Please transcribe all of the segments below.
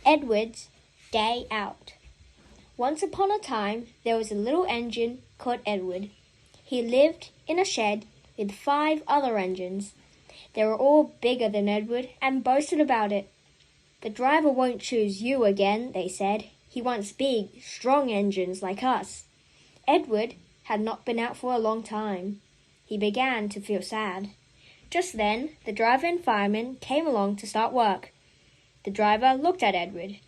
Edward's Day Out. Once upon a time, there was a little engine called Edward. He lived in a shed with 5 other engines. They were all bigger than Edward and boasted about it. "The driver won't choose you again," they said. "He wants big, strong engines like us." Edward had not been out for a long time. He began to feel sad. Just then, the driver and fireman came along to start work. The driver looked at Edward.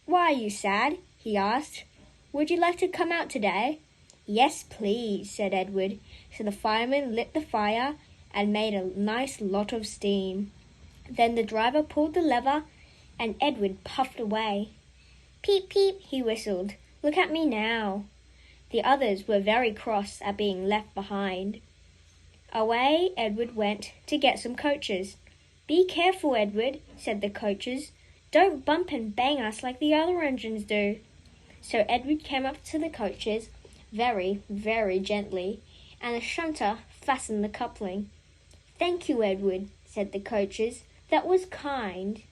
"Why are you sad?" he asked. "Would you like to come out today?" "Yes, please," said Edward. So the fireman lit the fire and made a nice lot of steam. Then the driver pulled the lever and Edward puffed away. "Peep, peep," he whistled. "Look at me now." The others were very cross at being left behind. Away Edward went to get some coaches. "Be careful, Edward," said the coaches. "Don't bump and bang us like the other engines do." So Edward came up to the coaches very, very gently, and the shunter fastened the coupling. "Thank you, Edward," said the coaches. "That was kind.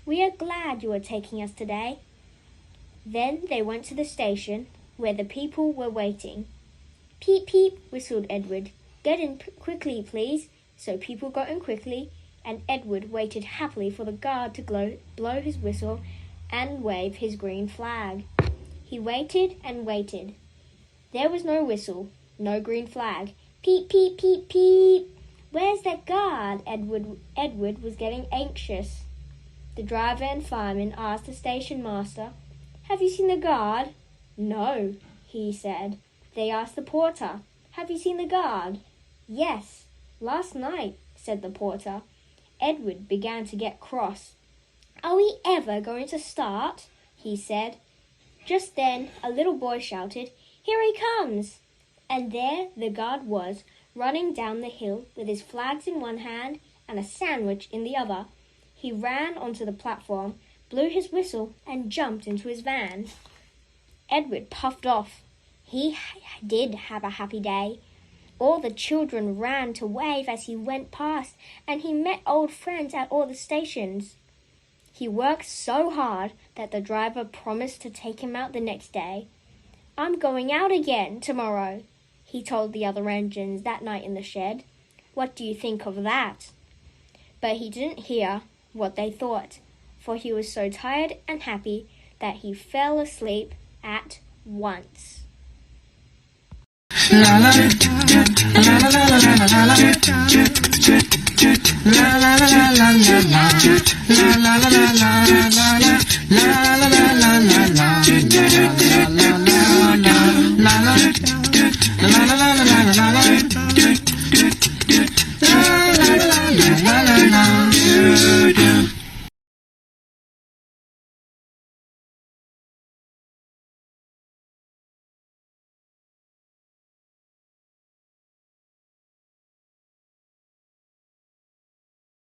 We are glad you are taking us today." Then they went to the station where the people were waiting. "Peep, peep," whistled Edward. "Get in quickly, please." So people got in quickly, and Edward waited happily for the guard to blow his whistle and wave his green flag. He waited and waited. There was no whistle, no green flag. "Peep, peep, peep, peep. Where's that guard?" Edward was getting anxious. The driver and fireman asked the station master, "Have you seen the guard?" "No," he said. They asked the porter, "Have you seen the guard?" "Yes, last night," said the porter. Edward began to get cross. "Are we ever going to start?" he said. Just then a little boy shouted, "Here he comes!" And there the guard was, running down the hill with his flags in one hand and a sandwich in the other. He ran onto the platform, blew his whistle, and jumped into his van. Edward puffed off. He did have a happy day. All the children ran to wave as he went past, and he met old friends at all the stations. He worked so hard that the driver promised to take him out the next day. "I'm going out again tomorrow," he told the other engines that night in the shed. What do you think of that? But he didn't hear what they thought, for he was so tired and happy that he fell asleep at once. La la la la la la la la la la la la